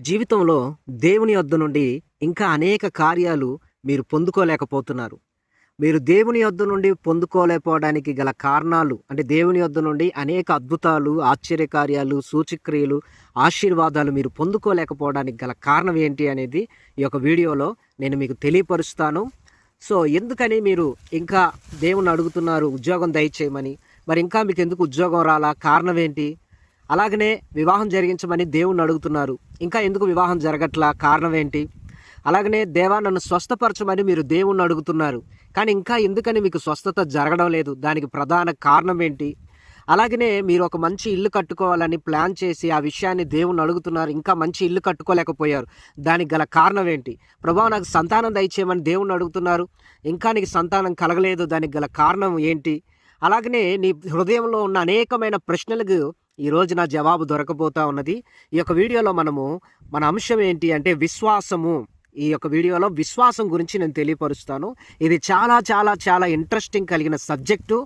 జీవితంలో దేవుని యొద్ద నుండి ఇంకా అనేక కార్యాలు మీరు పొందుకోలేకపోతున్నారు. మీరు దేవుని యొద్ద నుండి పొందుకోలేకపోవడానికి గల కారణాలు అంటే దేవుని యొద్ద నుండి అనేక అద్భుతాలు, ఆశ్చర్యకార్యాలు, సూచక్రియలు, ఆశీర్వాదాలు మీరు పొందుకోలేకపోవడానికి గల కారణం ఏంటి అనేది ఈ యొక్క వీడియోలో నేను మీకు తెలియపరుస్తాను. సో, ఎందుకని మీరు ఇంకా దేవుణ్ణి అడుగుతున్నారు ఉద్యోగం దయచేయమని. మరి ఇంకా మీకు ఎందుకు ఉద్యోగం రాలా? కారణం ఏంటి? అలాగనే వివాహం జరిగించమని దేవుణ్ణి అడుగుతున్నారు. ఇంకా ఎందుకు వివాహం జరగట్లా? కారణం ఏంటి? అలాగనే దేవా నన్ను స్వస్థపరచమని మీరు దేవుణ్ణి అడుగుతున్నారు. కానీ ఇంకా ఎందుకని మీకు స్వస్థత జరగడం లేదు? దానికి ప్రధాన కారణం ఏంటి? అలాగనే మీరు ఒక మంచి ఇల్లు కట్టుకోవాలని ప్లాన్ చేసి ఆ విషయాన్ని దేవుణ్ణి అడుగుతున్నారు. ఇంకా మంచి ఇల్లు కట్టుకోలేకపోయారు. దానికి గల కారణం ఏంటి? ప్రభువా నాకు సంతానం దయచేయమని దేవుణ్ణి అడుగుతున్నారు. ఇంకా నీకు సంతానం కలగలేదు. దానికి గల కారణం ఏంటి? అలాగనే నీ హృదయంలో ఉన్న అనేకమైన ప్రశ్నలకు ఈరోజు నా జవాబు దొరకబోతా ఉన్నది. ఈ యొక్క వీడియోలో మన అంశం ఏంటి అంటే విశ్వాసము. ఈ యొక్క వీడియోలో విశ్వాసం గురించి నేను తెలియపరుస్తాను. ఇది చాలా చాలా చాలా ఇంట్రెస్టింగ్ కలిగిన సబ్జెక్టు.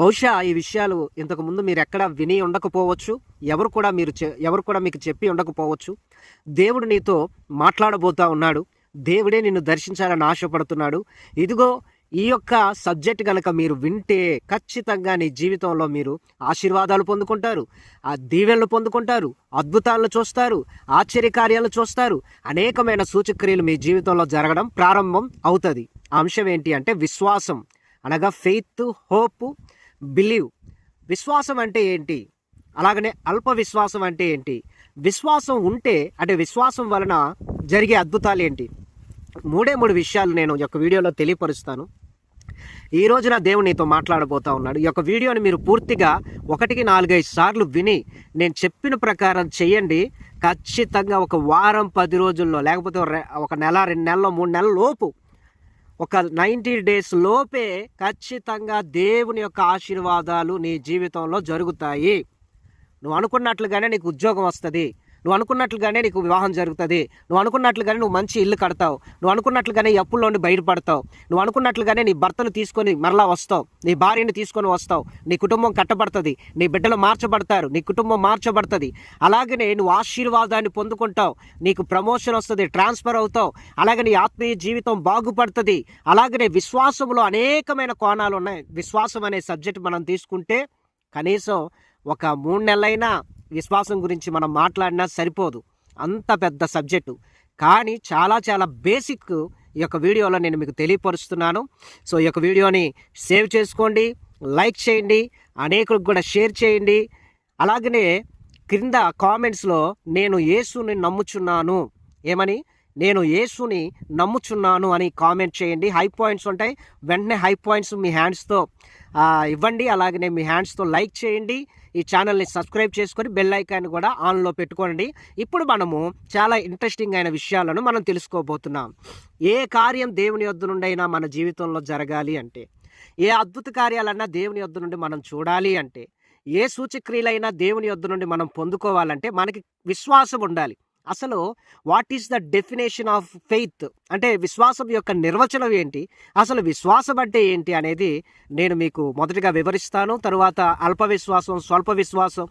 బహుశా ఈ విషయాలు ఇంతకుముందు మీరు ఎక్కడ విని ఉండకపోవచ్చు. ఎవరు కూడా మీకు చెప్పి ఉండకపోవచ్చు. దేవుడు నీతో మాట్లాడబోతా ఉన్నాడు. దేవుడే నిన్ను దర్శించాలని ఆశపడుతున్నాడు. ఇదిగో ఈ యొక్క సబ్జెక్ట్ కనుక మీరు వింటే ఖచ్చితంగా నీ జీవితంలో మీరు ఆశీర్వాదాలు పొందుకుంటారు, ఆ దీవెనలు పొందుకుంటారు, అద్భుతాలను చూస్తారు, ఆశ్చర్యకార్యాలు చూస్తారు, అనేకమైన సూచక్రియలు మీ జీవితంలో జరగడం ప్రారంభం అవుతుంది. ఆ అంశం ఏంటి అంటే విశ్వాసం, అనగా ఫెయిత్, హోప్, బిలీవ్. విశ్వాసం అంటే ఏంటి? అలాగనే అల్ప విశ్వాసం అంటే ఏంటి? విశ్వాసం ఉంటే అంటే విశ్వాసం వలన జరిగే అద్భుతాలు ఏంటి? మూడు విషయాలు నేను ఈ యొక్క వీడియోలో తెలియపరుస్తాను. ఈ రోజున దేవుడు నీతో మాట్లాడబోతా ఉన్నాడు. ఈ యొక్క వీడియోని మీరు పూర్తిగా 1-4-5 సార్లు విని నేను చెప్పిన ప్రకారం చేయండి. ఖచ్చితంగా ఒక వారం 10 రోజుల్లో, లేకపోతే ఒక నెల 2 నెలల్లో 3 నెలల లోపు, ఒక 90 డేస్ లోపే ఖచ్చితంగా దేవుని యొక్క ఆశీర్వాదాలు నీ జీవితంలో జరుగుతాయి. నువ్వు అనుకున్నట్లుగానే నీకు ఉద్యోగం వస్తుంది. నువ్వు అనుకున్నట్లుగానే నీకు వివాహం జరుగుతుంది. నువ్వు అనుకున్నట్లుగానే నువ్వు మంచి ఇల్లు కడతావు. నువ్వు అనుకున్నట్లుగానే అప్పుల్లో నుండి బయటపడతావు. నువ్వు అనుకున్నట్లుగానే నీ భర్తను తీసుకొని మరలా వస్తావు. నీ భార్యని తీసుకొని వస్తావు. నీ కుటుంబం కట్టబడుతుంది. నీ బిడ్డలు మార్చబడతారు. నీ కుటుంబం మార్చబడుతుంది. అలాగనే నువ్వు ఆశీర్వాదాన్ని పొందుకుంటావు. నీకు ప్రమోషన్ వస్తుంది, ట్రాన్స్ఫర్ అవుతావు. అలాగే నీ ఆత్మీయ జీవితం బాగుపడుతుంది. అలాగనే విశ్వాసంలో అనేకమైన కోణాలు ఉన్నాయి. విశ్వాసం అనే సబ్జెక్ట్ మనం తీసుకుంటే కనీసం ఒక 3 నెలలైనా విశ్వాసం గురించి మనం మాట్లాడినా సరిపోదు. అంత పెద్ద సబ్జెక్టు. కానీ చాలా చాలా బేసిక్ ఈ యొక్క వీడియోలో నేను మీకు తెలియపరుస్తున్నాను. సో ఈ యొక్క వీడియోని సేవ్ చేసుకోండి, లైక్ చేయండి, అనేకులకు కూడా షేర్ చేయండి. అలాగనే క్రింద కామెంట్స్లో నేను యేసుని నమ్ముచున్నాను ఏమని, నేను యేసుని నమ్ముచున్నాను అని కామెంట్ చేయండి. హై పాయింట్స్ ఉంటాయి, వెంటనే హై పాయింట్స్ మీ హ్యాండ్స్తో ఇవ్వండి. అలాగనే మీ హ్యాండ్స్తో లైక్ చేయండి. ఈ ఛానల్ని సబ్స్క్రైబ్ చేసుకొని బెల్ ఐకాన్ కూడా ఆన్లో పెట్టుకోండి. ఇప్పుడు మనము చాలా ఇంట్రెస్టింగ్ అయిన విషయాలను మనం తెలుసుకోబోతున్నాం. ఏ కార్యం దేవుని యొద్ద నుండి అయినా మన జీవితంలో జరగాలి అంటే, ఏ అద్భుత కార్యాలన్నా దేవుని యొద్ద నుండి మనం చూడాలి అంటే, ఏ సూచక్రియలైనా దేవుని యొద్ద నుండి మనం పొందుకోవాలంటే మనకి విశ్వాసం ఉండాలి. అసలు what is the definition of faith అంటే విశ్వాసం యొక్క నిర్వచనం ఏంటి, అసలు విశ్వాసం అంటే ఏంటి అనేది నేను మీకు మొదటిగా వివరిస్తాను. తరువాత అల్ప విశ్వాసం, స్వల్ప విశ్వాసం,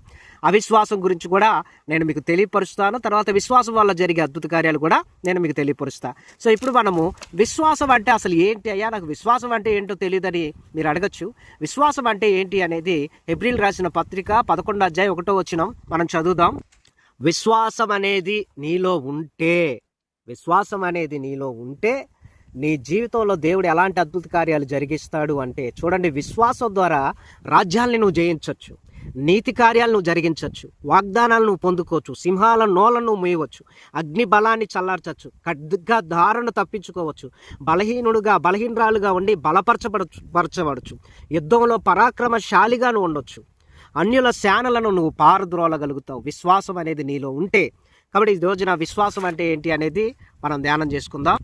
అవిశ్వాసం గురించి కూడా నేను మీకు తెలియపరుస్తాను. తర్వాత విశ్వాసం వల్ల జరిగే అద్భుత కార్యాలు కూడా నేను మీకు తెలియపరుస్తాను. సో ఇప్పుడు మనము విశ్వాసం అంటే అసలు ఏంటి అయ్యా, నాకు విశ్వాసం అంటే ఏంటో తెలియదని మీరు అడగచ్చు. విశ్వాసం అంటే ఏంటి అనేది హెబ్రీయులకు రాసిన పత్రిక 11:1 మనం చదువుదాం. విశ్వాసం అనేది నీలో ఉంటే నీ జీవితంలో దేవుడు ఎలాంటి అద్భుత కార్యాలు జరిగిస్తాడు అంటే, చూడండి, విశ్వాసం ద్వారా రాజ్యాలను నువ్వు జయించవచ్చు, నీతి కార్యాలను నువ్వు జరిగించవచ్చు, వాగ్దానాలను నువ్వు పొందుకోవచ్చు, సింహాల నోలను నువ్వు మూయవచ్చు, అగ్ని బలాన్ని చల్లార్చవచ్చు, ఖడ్గధారను తప్పించుకోవచ్చు, బలహీనరాలుగా ఉండి బలపరచబడచ్చు, యుద్ధంలో పరాక్రమశాలిగా నువ్వు ఉండొచ్చు, అన్యుల సేనలను నువ్వు పారద్రోలగలుగుతావు. విశ్వాసం అనేది నీలో ఉంటే. కాబట్టి ఈ రోజున విశ్వాసం అంటే ఏంటి అనేది మనం ధ్యానం చేసుకుందాం.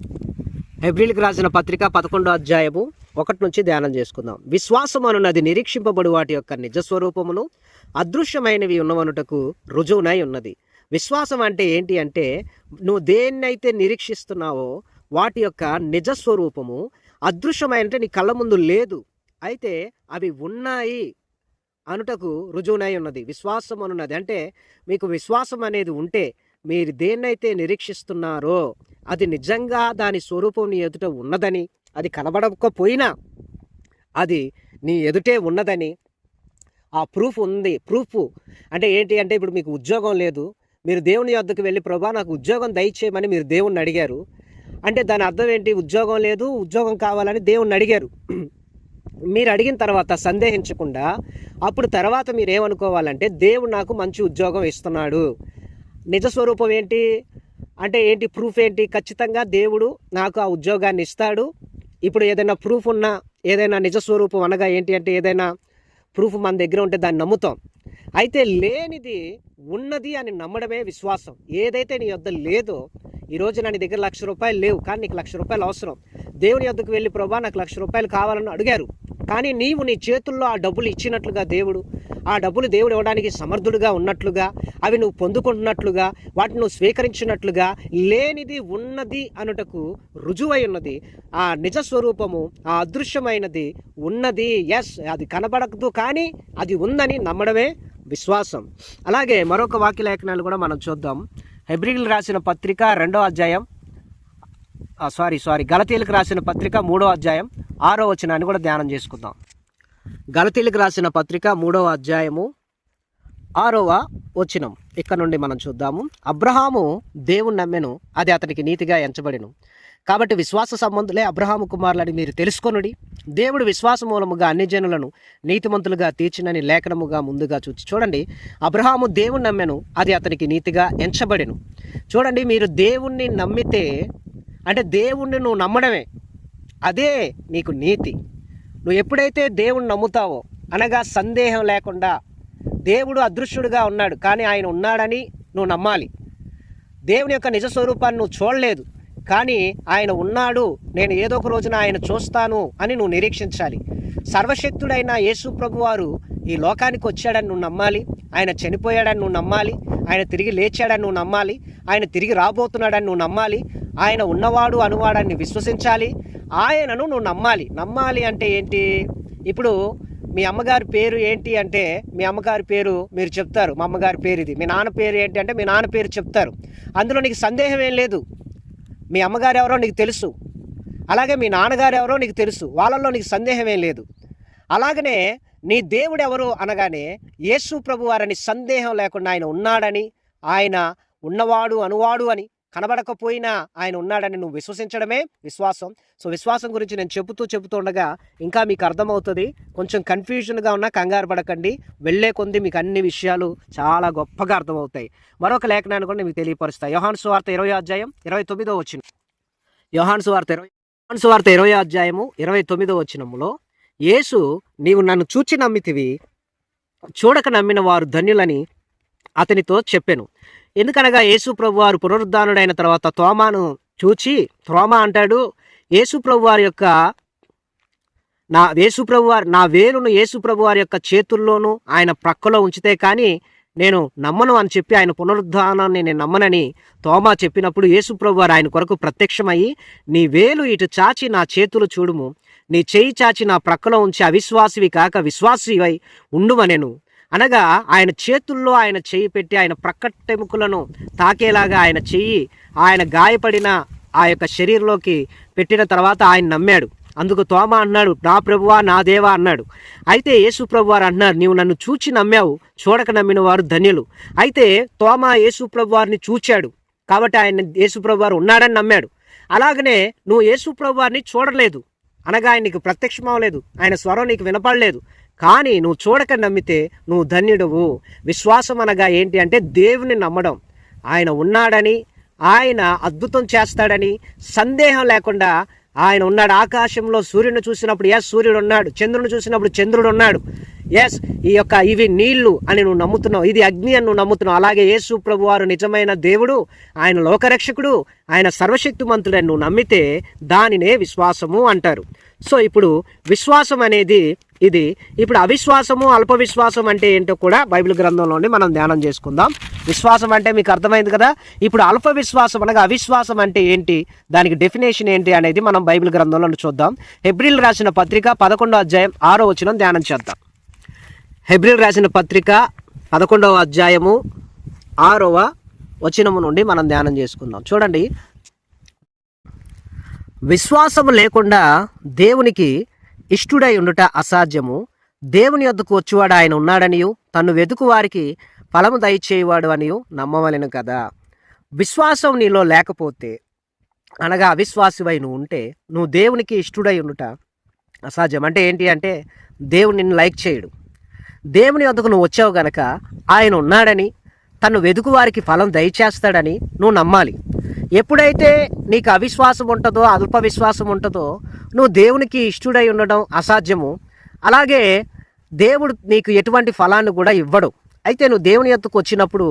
హెబ్రీయులకు రాసిన పత్రిక 11:1 ధ్యానం చేసుకుందాం. విశ్వాసం అనున్నది నిరీక్షింపబడు వాటి యొక్క నిజస్వరూపమును, అదృశ్యమైనవి ఉన్నవనుటకు రుజువునై ఉన్నది. విశ్వాసం అంటే ఏంటి అంటే, నువ్వు దేన్నైతే నిరీక్షిస్తున్నావో వాటి యొక్క నిజస్వరూపము, అదృశ్యమైన అంటే నీ కళ్ళ ముందు లేదు, అయితే అవి ఉన్నాయి అనుటకు రుజువునై ఉన్నది. విశ్వాసం అనున్నది అంటే మీకు విశ్వాసం అనేది ఉంటే మీరు దేన్నైతే నిరీక్షిస్తున్నారో అది నిజంగా దాని స్వరూపం నీ ఎదుట ఉన్నదని, అది కనబడకపోయినా అది నీ ఎదుటే ఉన్నదని ఆ ప్రూఫ్ ఉంది. ప్రూఫ్ అంటే ఏంటి అంటే, ఇప్పుడు మీకు ఉద్యోగం లేదు, మీరు దేవుని యొద్దకు వెళ్ళి ప్రభా నాకు ఉద్యోగం దయచేయమని మీరు దేవుణ్ణి అడిగారు అంటే దాని అర్థం ఏంటి? ఉద్యోగం లేదు, ఉద్యోగం కావాలని దేవుణ్ణి అడిగారు. మీరు అడిగిన తర్వాత సందేహించకుండా అప్పుడు తర్వాత మీరు ఏమనుకోవాలంటే, దేవుడు నాకు మంచి ఉద్యోగం ఇస్తున్నాడు. నిజ స్వరూపం ఏంటి అంటే ఏంటి? ప్రూఫ్ ఏంటి? ఖచ్చితంగా దేవుడు నాకు ఆ ఉద్యోగాన్ని ఇస్తాడు. ఇప్పుడు ఏదైనా ప్రూఫ్ ఉన్నా, ఏదైనా నిజ స్వరూపం అనగా ఏంటి అంటే, ఏదైనా ప్రూఫ్ మన దగ్గర ఉంటే దాన్ని నమ్ముతాం. అయితే లేనిది ఉన్నది అని నమ్మడమే విశ్వాసం. ఏదైతే నీ యొద్ద లేదో, ఈరోజు నా నీ దగ్గర ₹1,00,000 లేవు, కానీ నీకు ₹1,00,000 అవసరం. దేవుని యొద్దకు వెళ్ళి ప్రభా నాకు ₹1,00,000 కావాలని అడిగారు, కానీ నీవు నీ చేతుల్లో ఆ డబ్బులు ఇచ్చినట్లుగా దేవుడు, ఆ డబ్బులు దేవుడు ఇవ్వడానికి సమర్థుడుగా ఉన్నట్లుగా, అవి నువ్వు పొందుకుంటున్నట్లుగా, వాటిని నువ్వు స్వీకరించినట్లుగా లేనిది ఉన్నది అనుటకు రుజువై ఉన్నది. ఆ నిజ స్వరూపము, ఆ అదృశ్యమైనది ఉన్నది. ఎస్, అది కనబడదు కానీ అది ఉందని నమ్మడమే విశ్వాసం. అలాగే మరొక వాక్య లేఖనాలు కూడా మనం చూద్దాం. హెబ్రీయులకు రాసిన పత్రిక 2వ అధ్యాయం, గలతీయులకు రాసిన పత్రిక 3వ అధ్యాయం 6వ వచనాన్ని కూడా ధ్యానం చేసుకుందాం. గలతీయులకు రాసిన పత్రిక 3వ అధ్యాయము 6వ వచనం ఇక్కడ నుండి మనం చూద్దాము. అబ్రహాము దేవుని నమ్మెను, అది అతనికి నీతిగా ఎంచబడెను. కాబట్టి విశ్వాస సంబంధులే అబ్రహాము కుమారులని మీరు తెలుసుకొనుడి. దేవుడు విశ్వాస మూలముగా అన్ని జనులను నీతిమంతులుగా తీర్చినని లేఖనముగా ముందుగా చూడండి. అబ్రహాము దేవుని నమ్మెను, అది అతనికి నీతిగా ఎంచబడెను. చూడండి, మీరు దేవుణ్ణి నమ్మితే అంటే దేవుణ్ణి నువ్వు నమ్మడమే, అదే నీకు నీతి. నువ్వు ఎప్పుడైతే దేవుణ్ణి నమ్ముతావో, అనగా సందేహం లేకుండా దేవుడు అదృశ్యుడుగా ఉన్నాడు కానీ ఆయన ఉన్నాడని నువ్వు నమ్మాలి. దేవుని యొక్క నిజ స్వరూపాన్ని నువ్వు చూడలేదు కానీ ఆయన ఉన్నాడు, నేను ఏదో ఒక రోజున ఆయన చూస్తాను అని నువ్వు నిరీక్షించాలి. సర్వశక్తుడైన యేసు ప్రభువారు ఈ లోకానికి వచ్చాడని నువ్వు నమ్మాలి. ఆయన చనిపోయాడని నువ్వు నమ్మాలి. ఆయన తిరిగి లేచాడని నువ్వు నమ్మాలి. ఆయన తిరిగి రాబోతున్నాడని నువ్వు నమ్మాలి. ఆయన ఉన్నవాడు అనువాడాన్ని విశ్వసించాలి. ఆయనను నువ్వు నమ్మాలి. నమ్మాలి అంటే ఏంటి? ఇప్పుడు మీ అమ్మగారి పేరు ఏంటి అంటే, మీ అమ్మగారి పేరు మీరు చెప్తారు, మా అమ్మగారి పేరు ఇది. మీ నాన్న పేరు ఏంటి అంటే, మీ నాన్న పేరు చెప్తారు. అందులో నీకు సందేహం ఏం లేదు. మీ అమ్మగారు ఎవరో నీకు తెలుసు, అలాగే మీ నాన్నగారు ఎవరో నీకు తెలుసు, వాళ్ళల్లో నీకు సందేహం ఏం లేదు. అలాగనే నీ దేవుడు ఎవరు అనగానే యేసు ప్రభువారని సందేహం లేకుండా ఆయన ఉన్నాడని, ఆయన ఉన్నవాడు అనువాడు అని, కనబడకపోయినా ఆయన ఉన్నాడని నువ్వు విశ్వసించడమే విశ్వాసం. సో విశ్వాసం గురించి నేను చెబుతూ ఉండగా ఇంకా మీకు అర్థమవుతుంది. కొంచెం కన్ఫ్యూజన్గా ఉన్నా కంగారు పడకండి, వెళ్ళే కొద్ది మీకు అన్ని విషయాలు చాలా గొప్పగా అర్థమవుతాయి. మరొక లేఖనాన్ని కూడా మీకు తెలియపరుస్తాయి. యోహాను సువార్త 20వ అధ్యాయం 29వ వచనం. యోహాను సువార్త 20వ అధ్యాయము 29వ వచనములో, యేసు నీవు నన్ను చూచి నమ్మితివి, చూడక నమ్మిన వారు ధన్యులని అతనితో చెప్పెను. ఎందుకనగా యేసు ప్రభువారు పునరుద్ధానుడైన తర్వాత తోమాను చూచి, తోమా అంటాడు, యేసు ప్రభువారి యొక్క నా వేలును యేసు ప్రభువారి యొక్క చేతుల్లోనూ ఆయన ప్రక్కలో ఉంచితే కానీ నేను నమ్మను అని చెప్పి, ఆయన పునరుద్ధానాన్ని నేను నమ్మనని తోమా చెప్పినప్పుడు యేసు ప్రభువారు ఆయన కొరకు ప్రత్యక్షమయ్యి, నీ వేలు ఇటు చాచి నా చేతులు చూడుము, నీ చేయి చాచి నా ప్రక్కలో ఉంచి అవిశ్వాసివి కాక విశ్వాసివై ఉండుమనెను. అనగా ఆయన చేతుల్లో ఆయన చెయ్యి పెట్టి ఆయన ప్రక్కటెముకలను తాకేలాగా ఆయన చెయ్యి ఆయన గాయపడిన ఆ యొక్క శరీరంలోకి పెట్టిన తర్వాత ఆయన నమ్మాడు. అందుకు తోమా అన్నాడు, నా ప్రభువా నా దేవా అన్నాడు. అయితే యేసు ప్రభువారు అంటున్నారు, నీవు నన్ను చూచి నమ్మావు, చూడక నమ్మిన వారు ధన్యులు. అయితే తోమా యేసు ప్రభువారిని చూచాడు కాబట్టి ఆయన యేసు ప్రభువారు ఉన్నాడని నమ్మాడు. అలాగనే నువ్వు యేసు ప్రభువారిని చూడలేదు అనగా ఆయన నీకు ప్రత్యక్షం అవ్వలేదు, ఆయన స్వరం నీకు వినపడలేదు, కానీ నువ్వు చూడక నమ్మితే నువ్వు ధన్యుడవు. విశ్వాసం అనగా ఏంటి అంటే దేవుని నమ్మడం, ఆయన ఉన్నాడని, ఆయన అద్భుతం చేస్తాడని సందేహం లేకుండా ఆయన ఉన్నాడు. ఆకాశంలో సూర్యుని చూసినప్పుడు ఎస్ సూర్యుడు ఉన్నాడు, చంద్రుని చూసినప్పుడు చంద్రుడు ఉన్నాడు, ఎస్ ఇవి నీళ్లు అని నువ్వు నమ్ముతున్నావు, ఇది అగ్ని అని నువ్వు నమ్ముతున్నావు. అలాగే యేసు ప్రభువారు నిజమైన దేవుడు, ఆయన లోకరక్షకుడు, ఆయన సర్వశక్తిమంతుడని నువ్వు నమ్మితే దానినే విశ్వాసము అంటారు. సో ఇప్పుడు విశ్వాసం అనేది ఇది. ఇప్పుడు అవిశ్వాసము అల్ప విశ్వాసం అంటే ఏంటో కూడా బైబిల్ గ్రంథంలోనే మనం ధ్యానం చేసుకుందాం. విశ్వాసం అంటే మీకు అర్థమైంది కదా. ఇప్పుడు అల్ప విశ్వాసం అనగా అవిశ్వాసం అంటే ఏంటి, దానికి డెఫినేషన్ ఏంటి అనేది మనం బైబిల్ గ్రంథంలో చూద్దాం. హెబ్రీయులకు రాసిన పత్రిక 11వ అధ్యాయం 6వ వచనం ధ్యానం చేద్దాం. హెబ్రీయులకు రాసిన పత్రిక 11వ అధ్యాయము 6వ వచనము నుండి మనం ధ్యానం చేసుకుందాం. చూడండి, విశ్వాసము లేకుండా దేవునికి ఇష్టుడై ఉండుట అసాధ్యము. దేవుని యొద్దకు వచ్చేవాడు ఆయన ఉన్నాడనియు తన్ను వెతుకు వారికి ఫలము దయచేయవాడు అనియు నమ్మవలెను కదా. విశ్వాసం నీలో లేకపోతే, అనగా అవిశ్వాసివై నువ్వు ఉంటే, నువ్వు దేవునికి ఇష్టుడై ఉండుట అసాధ్యం. అంటే ఏంటి అంటే, దేవుడు నిన్ను లైక్ చేయడు. దేవుని వద్దకు నువ్వు వచ్చావు గనక ఆయన ఉన్నాడని, తను వెతుకు వారికి ఫలం దయచేస్తాడని నువ్వు నమ్మాలి. ఎప్పుడైతే నీకు అవిశ్వాసం ఉంటుందో, అల్ప విశ్వాసం ఉంటుందో, నువ్వు దేవునికి ఇష్టుడై ఉండడం అసాధ్యము. అలాగే దేవుడు నీకు ఎటువంటి ఫలాన్ని కూడా ఇవ్వడు. అయితే నువ్వు దేవుని యొద్దకు వచ్చినప్పుడు,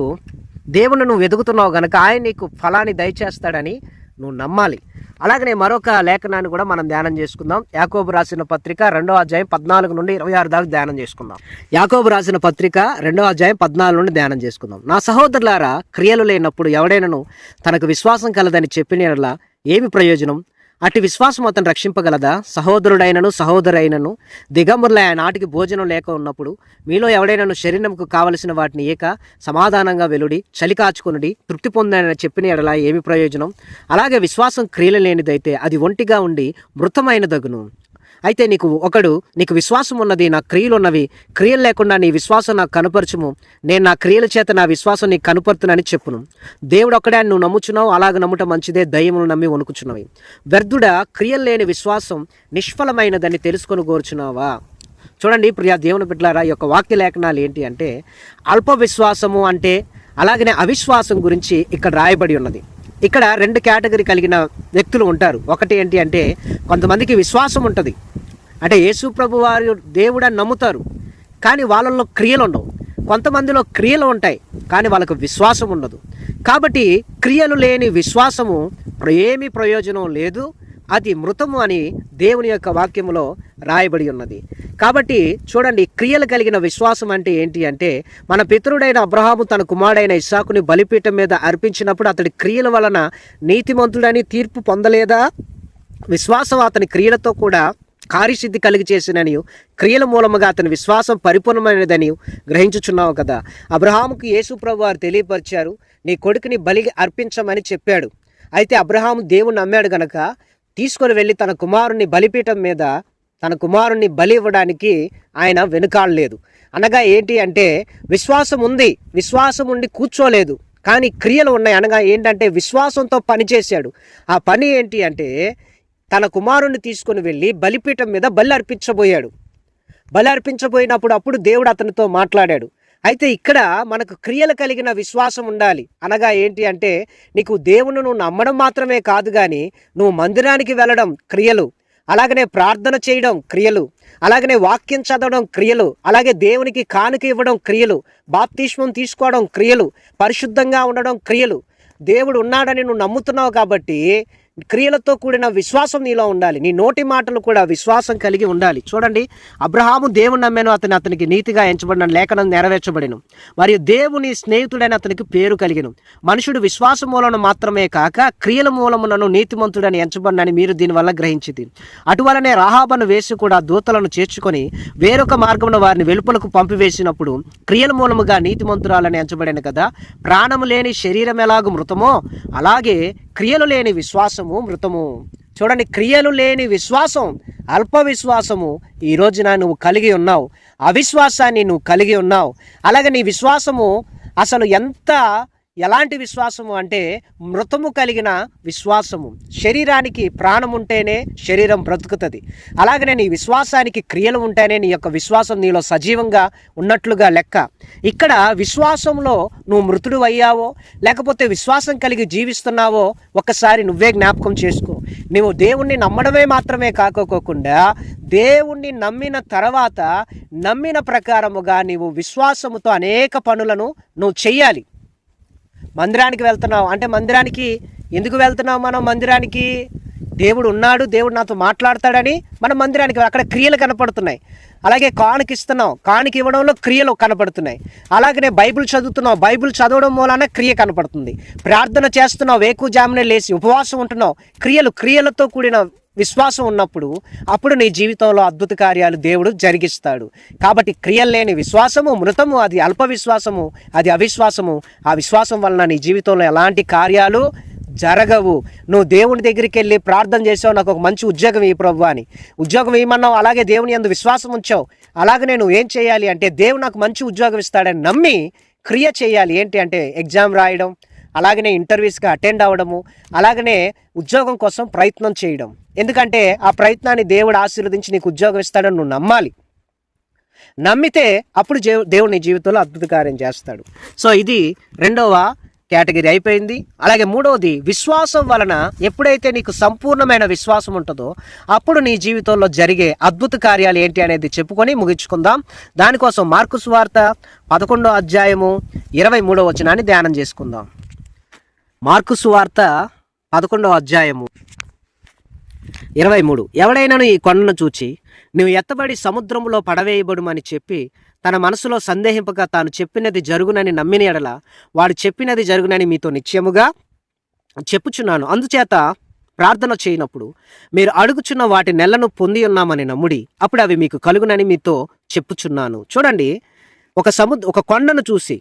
దేవుని నువ్వు వెతుకుతున్నావు గనక ఆయన నీకు ఫలాన్ని దయచేస్తాడని నువ్వు నమ్మాలి. అలాగనే మరొక లేఖనాన్ని కూడా మనం ధ్యానం చేసుకుందాం. యాకోబు రాసిన పత్రిక 2వ అధ్యాయం 14 నుండి 26 దాకా ధ్యానం చేసుకుందాం. యాకోబు రాసిన పత్రిక 2వ అధ్యాయం 14 నుండి ధ్యానం చేసుకుందాం. నా సహోదరులారా, క్రియలు లేనప్పుడు ఎవడైనను తనకు విశ్వాసం కలదని చెప్పిన యెడల ఏమి ప్రయోజనం? అట్టి విశ్వాసం అతను రక్షింపగలదా? సహోదరుడైనను సహోదరైనను దిగంబరులై ఆయన నాటికి భోజనం లేక ఉన్నప్పుడు మీలో ఎవడైనను శరీరంకు కావలసిన వాటిని ఏక సమాధానంగా వెలుడి చలి కాచుకొనుడి తృప్తి పొందని చెప్పిన ఎడల ఏమి ప్రయోజనం? అలాగే విశ్వాసం క్రియలు లేనిదైతే అది ఒంటిగా ఉండి మృతమైనదగును. అయితే నీకు విశ్వాసం ఉన్నది, నా క్రియలు ఉన్నవి, క్రియలు లేకుండా నీ విశ్వాసం నాకు కనుపరచుము, నేను నా క్రియల చేత నా విశ్వాసం నీకు కనుపరుతునని చెప్పును. దేవుడు ఒక్కడే నువ్వు నమ్ముచున్నావు, అలాగ నమ్ముట మంచిదే, దయ్యమును నమ్మి వణుకుచున్నవి. వ్యర్థుడా, క్రియలు లేని విశ్వాసం నిష్ఫలమైనదని తెలుసుకొని కోరుచున్నావా? చూడండి ప్రియా దేవుని బిడ్డలారా, ఈ యొక్క వాక్య లేఖనాలు ఏంటి అంటే, అల్ప విశ్వాసము అంటే అలాగనే అవిశ్వాసం గురించి ఇక్కడ రాయబడి ఉన్నది. ఇక్కడ 2 కేటగిరీ కలిగిన వ్యక్తులు ఉంటారు. ఒకటి ఏంటి అంటే, కొంతమందికి విశ్వాసం ఉంటుంది, అంటే యేసు ప్రభు వారు దేవుడని నమ్ముతారు, కానీ వాళ్ళల్లో క్రియలు ఉండవు. కొంతమందిలో క్రియలు ఉంటాయి, కానీ వాళ్ళకు విశ్వాసం ఉండదు. కాబట్టి క్రియలు లేని విశ్వాసము ఏమీ ప్రయోజనం లేదు, అది మృతము అని దేవుని యొక్క వాక్యములో రాయబడి ఉన్నది. కాబట్టి చూడండి, క్రియలు కలిగిన విశ్వాసం అంటే ఏంటి అంటే, మన పితరుడైన అబ్రహాము తన కుమారుడైన ఇస్సాకుని బలిపీఠం మీద అర్పించినప్పుడు అతడి క్రియల వలన నీతిమంతుడని తీర్పు పొందలేదా? విశ్వాసం అతని క్రియలతో కూడా కార్యసిద్ధి కలిగి చేసినని, క్రియల మూలముగా అతని విశ్వాసం పరిపూర్ణమైనదని గ్రహించుచున్నావు కదా. అబ్రహాముకు యేసు ప్రభు వారు తెలియపరిచారు, నీ కొడుకుని బలి అర్పించమని చెప్పాడు. అయితే అబ్రహాము దేవుని నమ్మాడు గనక తీసుకొని వెళ్ళి తన కుమారుణ్ణి బలిపీఠం మీద తన కుమారుణ్ణి బలి ఇవ్వడానికి ఆయన వెనుకాడలేదు. అనగా ఏంటి అంటే, విశ్వాసం ఉంది, విశ్వాసం ఉండి కూర్చోలేదు, కానీ క్రియలు ఉన్నాయి. అనగా ఏంటంటే, విశ్వాసంతో పని చేశాడు. ఆ పని ఏంటి అంటే, తన కుమారుణ్ణి తీసుకొని వెళ్ళి బలిపీఠం మీద బలి అర్పించబోయాడు. బలి అర్పించబోయినప్పుడు అప్పుడు దేవుడు అతనితో మాట్లాడాడు. అయితే ఇక్కడ మనకు క్రియలు కలిగిన విశ్వాసం ఉండాలి. అనగా ఏంటి అంటే, నీకు దేవుని నువ్వు నమ్మడం మాత్రమే కాదు, కానీ నువ్వు మందిరానికి వెళ్ళడం క్రియలు, అలాగనే ప్రార్థన చేయడం క్రియలు, అలాగనే వాక్యం చదవడం క్రియలు, అలాగే దేవునికి కానుక ఇవ్వడం క్రియలు, బాప్తిస్మం తీసుకోవడం క్రియలు, పరిశుద్ధంగా ఉండడం క్రియలు. దేవుడు ఉన్నాడని నువ్వు నమ్ముతున్నావు కాబట్టి క్రియలతో కూడిన విశ్వాసం నీలో ఉండాలి. నీ నోటి మాటలు కూడా విశ్వాసం కలిగి ఉండాలి. చూడండి, అబ్రహాము దేవుని నమ్మాను, అతనికి నీతిగా ఎంచబడిన లేఖనం నెరవేర్చబడిను, మరియు దేవుని స్నేహితుడైన అతనికి పేరు కలిగిను. మనుషుడు విశ్వాసం మూలన మాత్రమే కాక క్రియల మూలములను నీతిమంతుడని ఎంచబడినని మీరు దీనివల్ల గ్రహించింది. అటువలనే రాహాబను వేసి కూడా దూతలను చేర్చుకొని వేరొక మార్గమున వారిని వెలుపలకు పంపివేసినప్పుడు క్రియల మూలముగా నీతిమంతురాలని ఎంచబడిన కదా. ప్రాణము లేని శరీరం ఎలాగూ మృతమో అలాగే క్రియలు లేని విశ్వాసము మృతము. చూడండి, క్రియలు లేని విశ్వాసం, అల్ప విశ్వాసము ఈ రోజున నువ్వు కలిగి ఉన్నావు, అవిశ్వాసాన్ని నువ్వు కలిగి ఉన్నావు. అలాగే నీ విశ్వాసము అసలు ఎలాంటి విశ్వాసము అంటే మృతము కలిగిన విశ్వాసము. శరీరానికి ప్రాణం ఉంటేనే శరీరం బ్రతుకుతుంది. అలాగనే నీ విశ్వాసానికి క్రియలు ఉంటేనే నీ యొక్క విశ్వాసం నీలో సజీవంగా ఉన్నట్లుగా లెక్క. ఇక్కడ విశ్వాసంలో నువ్వు మృతుడు అయ్యావో లేకపోతే విశ్వాసం కలిగి జీవిస్తున్నావో ఒక్కసారి నువ్వే జ్ఞాపకం చేసుకో. నువ్వు దేవుణ్ణి నమ్మడమే మాత్రమే కాకోకుండా దేవుణ్ణి నమ్మిన తర్వాత నమ్మిన ప్రకారముగా నీవు విశ్వాసముతో అనేక పనులను నువ్వు చెయ్యాలి. మందిరానికి వెళ్తున్నావు అంటే, మందిరానికి ఎందుకు వెళ్తున్నావు? మనం మందిరానికి దేవుడు ఉన్నాడు, దేవుడు నాతో మాట్లాడతాడని మనం మందిరానికి, అక్కడ క్రియలు కనపడుతున్నాయి. అలాగే కానుక ఇస్తున్నావు, కానుక ఇవ్వడంలో క్రియలు కనపడుతున్నాయి. అలాగనే బైబిల్ చదువుతున్నావు, బైబిల్ చదవడం మూలాన క్రియ కనపడుతుంది. ప్రార్థన చేస్తున్నావు, వేకుజామునే లేచి ఉపవాసం ఉంటున్నావు, క్రియలతో కూడిన విశ్వాసం ఉన్నప్పుడు అప్పుడు నీ జీవితంలో అద్భుత కార్యాలు దేవుడు జరిగిస్తాడు. కాబట్టి క్రియలు లేని విశ్వాసము మృతము, అది అల్ప విశ్వాసము, అది అవిశ్వాసము. ఆ విశ్వాసం వలన నీ జీవితంలో ఎలాంటి కార్యాలు జరగవు. నువ్వు దేవుని దగ్గరికి వెళ్ళి ప్రార్థన చేసావు, నాకు ఒక మంచి ఉద్యోగం ఇవ్వు ప్రభువా అని. ఉద్యోగం ఇవ్వమన్నావు, అలాగే దేవుని యందు విశ్వాసం ఉంచావు. అలాగనే నువ్వు ఏం చేయాలి అంటే దేవుడు నాకు మంచి ఉద్యోగం ఇస్తాడని నమ్మి క్రియ చేయాలి. ఏంటి అంటే ఎగ్జామ్ రాయడం, అలాగనే ఇంటర్వ్యూస్కి అటెండ్ అవ్వడము, అలాగనే ఉద్యోగం కోసం ప్రయత్నం చేయడం. ఎందుకంటే ఆ ప్రయత్నాన్ని దేవుడు ఆశీర్వదించి నీకు ఉద్యోగం ఇస్తాడని నువ్వు నమ్మాలి. నమ్మితే అప్పుడు దేవుడు నీ జీవితంలో అద్భుత కార్యం చేస్తాడు. సో ఇది రెండవ కేటగిరీ అయిపోయింది. అలాగే మూడవది, విశ్వాసం వలన ఎప్పుడైతే నీకు సంపూర్ణమైన విశ్వాసం ఉంటుందో అప్పుడు నీ జీవితంలో జరిగే అద్భుత కార్యాలు ఏంటి అనేది చెప్పుకొని ముగించుకుందాం. దానికోసం మార్కు సువార్త 11వ అధ్యాయము 23వ వచనాన్ని ధ్యానం చేసుకుందాం. మార్కు సువార్త 11వ అధ్యాయము 23. ఎవడైనాను ఈ కొండను చూచి నువ్వు ఎత్తబడి సముద్రంలో పడవేయబడుమని చెప్పి తన మనసులో సందేహింపక తాను చెప్పినది జరుగునని నమ్మిన ఎడల వాడు చెప్పినది జరుగునని మీతో నిశ్చయముగా చెప్పుచున్నాను. అందుచేత ప్రార్థన చేయనప్పుడు మీరు అడుగుచున్న వాటి నెలను పొంది ఉన్నామని నమ్ముడి, అప్పుడు అవి మీకు కలుగునని మీతో చెప్పుచున్నాను. చూడండి, ఒక కొండను చూసి,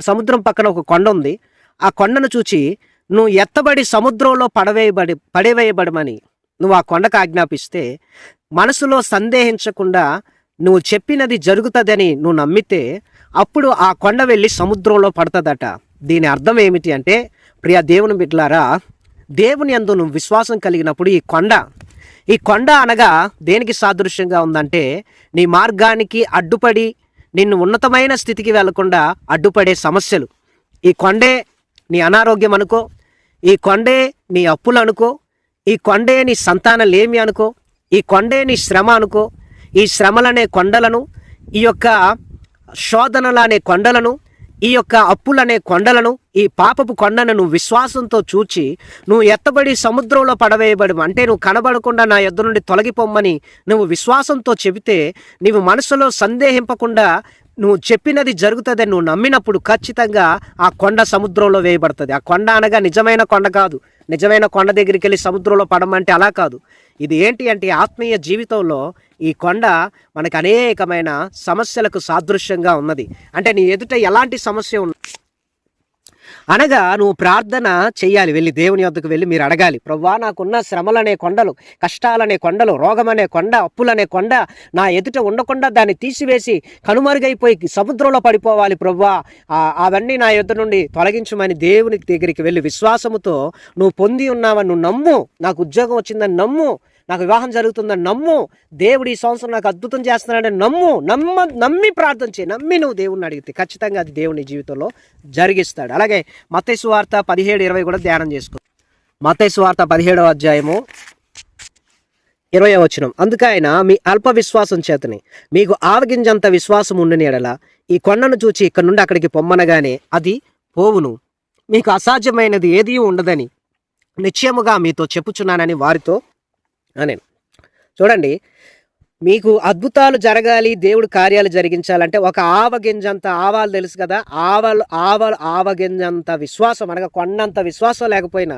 సముద్రం పక్కన ఒక కొండ ఉంది. ఆ కొండను చూచి నువ్వు ఎత్తబడి సముద్రంలో పడవేయబడమని నువ్వు ఆ కొండకు ఆజ్ఞాపిస్తే మనసులో సందేహించకుండా నువ్వు చెప్పినది జరుగుతుందని నువ్వు నమ్మితే అప్పుడు ఆ కొండ వెళ్ళి సముద్రంలో పడుతుందట. దీని అర్థం ఏమిటి అంటే, ప్రియ దేవుని బిడ్డలారా, దేవుని యందు నువ్వు విశ్వాసం కలిగినప్పుడు ఈ కొండ అనగా దేనికి సాదృశ్యంగా ఉందంటే, నీ మార్గానికి అడ్డుపడి నిన్ను ఉన్నతమైన స్థితికి వెళ్లకుండా అడ్డుపడే సమస్యలు. ఈ కొండే నీ అనారోగ్యం అనుకో, ఈ కొండే నీ అప్పులు అనుకో, ఈ కొండే నీ సంతానలేమి అనుకో, ఈ కొండే నీ శ్రమ అనుకో. ఈ శ్రమలనే కొండలను, ఈ యొక్క శోధనలనే కొండలను, ఈ యొక్క అప్పులనే కొండలను, ఈ పాపపు కొండను నువ్వు విశ్వాసంతో చూచి నువ్వు ఎత్తబడి సముద్రంలో పడవేయబడు అంటే నువ్వు కనబడకుండా నా యొద్ద నుండి తొలగిపోమ్మని నువ్వు విశ్వాసంతో చెబితే, నీవు మనసులో సందేహింపకుండా నువ్వు చెప్పినది జరుగుతుందని నువ్వు నమ్మినప్పుడు ఖచ్చితంగా ఆ కొండ సముద్రంలో వేయబడుతుంది. ఆ కొండ అనగా నిజమైన కొండ కాదు. నిజమైన కొండ దగ్గరికి వెళ్ళి సముద్రంలో పడమంటే అలా కాదు. ఇది ఏంటి అంటే, ఆత్మీయ జీవితంలో ఈ కొండ మనకు అనేకమైన సమస్యలకు సాదృశ్యంగా ఉన్నది. అంటే నీ ఎదుట ఎలాంటి సమస్య అనగా నువ్వు ప్రార్థన చెయ్యాలి. వెళ్ళి దేవుని వద్దకు వెళ్ళి మీరు అడగాలి, ప్రభువా నాకున్న శ్రమలనే కొండలు, కష్టాలనే కొండలు, రోగమనే కొండ, అప్పులనే కొండ నా ఎదుట ఉండకుండా దాన్ని తీసివేసి కనుమరుగైపోయి సముద్రంలో పడిపోవాలి ప్రభువా, అవన్నీ నా ఎదుట నుండి తొలగించమని దేవుని దగ్గరికి వెళ్ళి విశ్వాసముతో నువ్వు పొంది ఉన్నావని నువ్వు నమ్ము. నాకు ఉద్యోగం వచ్చిందని నమ్ము, నాకు వివాహం జరుగుతుందని నమ్ము, దేవుడు ఈ సంవత్సరం నాకు అద్భుతం చేస్తున్నాడని నమ్మి ప్రార్థన చేయి. నమ్మి నువ్వు దేవుణ్ణి అడిగితే ఖచ్చితంగా అది దేవుని జీవితంలో జరిగిస్తాడు. అలాగే మత్తయి సువార్త 17:20 కూడా ధ్యానం చేసుకో. మత్తయి సువార్త 17వ అధ్యాయము 20వ వచనం. అందుకైన మీ అల్ప విశ్వాసం చేతని మీకు ఆవగింజంత విశ్వాసం ఉండిన ఎడల ఈ కొండను చూచి ఇక్కడ నుండి అక్కడికి పొమ్మనగానే అది పోవును, మీకు అసాధ్యమైనది ఏదీ ఉండదని నిశ్చయముగా మీతో చెప్పుచున్నానని వారితో నేను. చూడండి, మీకు అద్భుతాలు జరగాలి, దేవుడు కార్యాలు జరిగించాలంటే ఒక ఆవగింజంత, ఆవాలు తెలుసు కదా, ఆవగింజంత విశ్వాసం అనగా కొండంత విశ్వాసం లేకపోయినా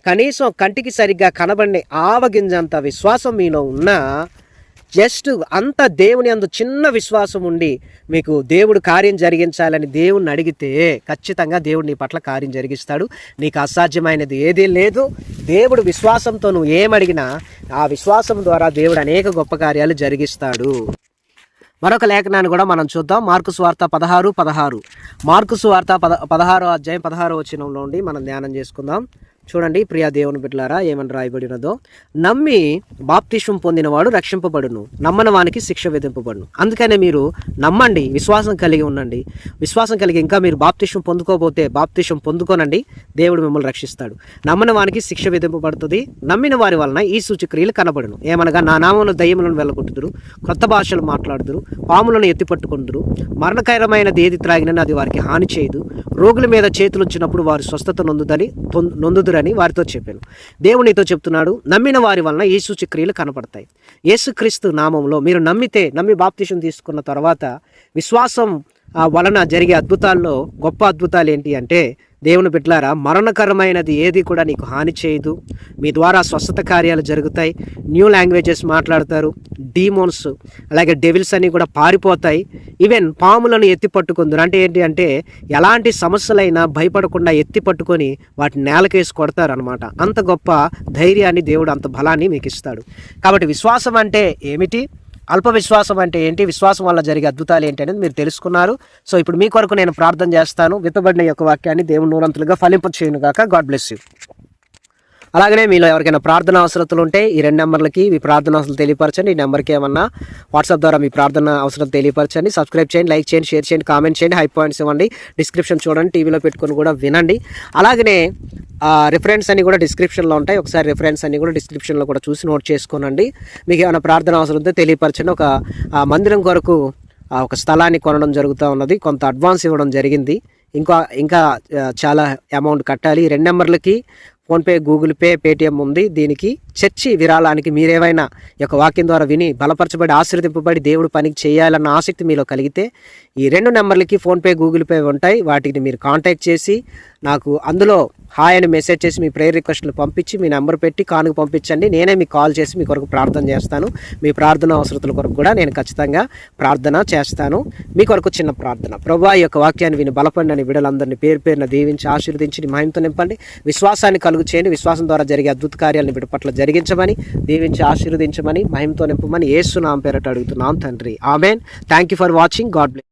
కనీసం కంటికి సరిగ్గా కనబడిన ఆవగింజంత విశ్వాసం మీలో ఉన్నా, జస్ట్ అంత దేవుని అందు చిన్న విశ్వాసం ఉండి మీకు దేవుడు కార్యం జరిగించాలని దేవుణ్ణి అడిగితే ఖచ్చితంగా దేవుడు నీ పట్ల కార్యం జరిగిస్తాడు. నీకు అసాధ్యమైనది ఏదీ లేదు. దేవుడు విశ్వాసంతో నువ్వు ఏమడిగినా ఆ విశ్వాసం ద్వారా దేవుడు అనేక గొప్ప కార్యాలు జరిగిస్తాడు. మరొక లేఖనాన్ని కూడా మనం చూద్దాం. మార్కు సువార్త 16:16. మార్కు సువార్త 16వ అధ్యాయం 16వ వచనంలో నుండి మనం ధ్యానం చేసుకుందాం. చూడండి, ప్రియ దేవుని బిడ్డలారా, ఏమని రాయబడినదో, నమ్మి బాప్తిష్వం పొందినవాడు రక్షింపబడును, నమ్మని వానికి శిక్ష విధింపబడును. అందుకనే మీరు నమ్మండి, విశ్వాసం కలిగి ఉండండి. విశ్వాసం కలిగి ఇంకా మీరు బాప్తిష్వం పొందుకోబోతే బాప్తిష్వం పొందుకోనండి, దేవుడు మిమ్మల్ని రక్షిస్తాడు. నమ్మని వానికి శిక్ష విధింపబడుతుంది. నమ్మిన వారి వలన ఈ సూచక్రియలు కనబడును. ఏమనగా నా నామమున దయ్యములను వెళ్ళగొట్టుదురు, క్రొత్త భాషలు మాట్లాడుదురు, పాములను ఎత్తిపట్టుకుందురు, మరణకరమైనది ఏది త్రాగినని అది వారికి హాని చేయదు, రోగుల మీద చేతులు ఉంచినప్పుడు వారు స్వస్థత నొందుదురని వారితో చెప్పాను. దేవునితో చెప్తున్నాడు, నమ్మిన వారి వలన ఈ సూచక్రియలు కనపడతాయి. యేసుక్రీస్తు నామంలో మీరు నమ్మి బాప్తిసం తీసుకున్న తర్వాత విశ్వాసం వలన జరిగే అద్భుతాల్లో గొప్ప అద్భుతాలు ఏంటి అంటే, దేవుని బిడ్డలారా, మరణకరమైనది ఏది కూడా నీకు హాని చేయదు. మీ ద్వారా స్వస్థత కార్యాలు జరుగుతాయి. న్యూ లాంగ్వేజెస్ మాట్లాడతారు. డీమోన్స్ అలాగే డెవిల్స్ అన్నీ కూడా పారిపోతాయి. ఈవెన్ పాములను ఎత్తి పట్టుకుందరు. అంటే ఏంటి అంటే ఎలాంటి సమస్యలైనా భయపడకుండా ఎత్తి పట్టుకొని వాటిని నేలకేసి కొడతారు అనమాట. అంత గొప్ప ధైర్యాన్ని దేవుడు, అంత బలాన్ని మీకు ఇస్తాడు. కాబట్టి విశ్వాసం అంటే ఏమిటి, అల్ప విశ్వాసం అంటే ఏంటి, విశ్వాసం వల్ల జరిగే అద్భుతాలు ఏంటి అనేది మీరు తెలుసుకున్నారు. సో ఇప్పుడు మీ కొరకు నేను ప్రార్థన చేస్తాను. విత్తబడిన యొక్క వాక్యాన్ని దేవుడు నూరంతులుగా ఫలింపచేయును గాక. God bless you. అలాగనే మీలో ఎవరికైనా ప్రార్థన అవసరతలు ఉంటే ఈ 2 నెంబర్లకి మీ ప్రార్థన అవసరాలు తెలియపరచండి. ఈ నెంబర్కి ఏమన్నా వాట్సాప్ ద్వారా మీ ప్రార్థన అవసరం తెలియపరచండి. సబ్స్క్రైబ్ చేయండి, లైక్ చేయండి, షేర్ చేయండి, కామెంట్ చేయండి, హై పాయింట్స్ ఇవ్వండి, డిస్క్రిప్షన్ చూడండి, టీవీలో పెట్టుకొని కూడా వినండి. అలాగనే రిఫరెన్స్ అన్ని కూడా డిస్క్రిప్షన్లో ఉంటాయి. ఒకసారి రిఫరెన్స్ అన్ని కూడా డిస్క్రిప్షన్లో కూడా చూసి నోట్ చేసుకోనండి. మీకు ఏమైనా ప్రార్థన అవసరం ఉంటే తెలియపరచండి. ఒక మందిరం కొరకు ఒక స్థలాన్ని కొనడం జరుగుతూ ఉన్నది. కొంత అడ్వాన్స్ ఇవ్వడం జరిగింది. ఇంకా చాలా అమౌంట్ కట్టాలి. 2 నెంబర్లకి ఫోన్పే, గూగుల్ పే, పేటిఎం ఉంది. దీనికి చర్చి విరాళానికి మీరేమైనా ఈ యొక్క వాక్యం ద్వారా విని బలపరచబడి ఆశీర్వదింపబడి దేవుడు పనికి చేయాలన్న ఆసక్తి మీలో కలిగితే ఈ 2 నెంబర్లకి ఫోన్పే, గూగుల్ పే ఉంటాయి. వాటిని మీరు కాంటాక్ట్ చేసి నాకు అందులో హాయ్ అని మెసేజ్ చేసి మీ ప్రేయర్ రిక్వెస్ట్లు పంపించి మీ నెంబర్ పెట్టి కానుక పంపించండి. నేనే మీకు కాల్ చేసి మీ కొరకు ప్రార్థన చేస్తాను. మీ ప్రార్థన అవసరతల కొరకు కూడా నేను ఖచ్చితంగా ప్రార్థన చేస్తాను. మీ కొరకు చిన్న ప్రార్థన. ప్రభువా, ఈ యొక్క వాక్యాన్ని విని బలపడిన బిడ్డలందరినీ పేరు పేరున దీవించి ఆశీర్వదించి మహిమతో నింపండి. విశ్వాసాన్ని కలుగు చేయండి. విశ్వాసం ద్వారా జరిగే అద్భుత కార్యాలను బిడ్డ పట్ల జరిగించమని, దీవించి ఆశీర్వదించమని, మహిమతో నింపమని యేసు నామం పేరట అడుగుతున్నాం తండ్రి. Amen. Thank you for watching. God bless.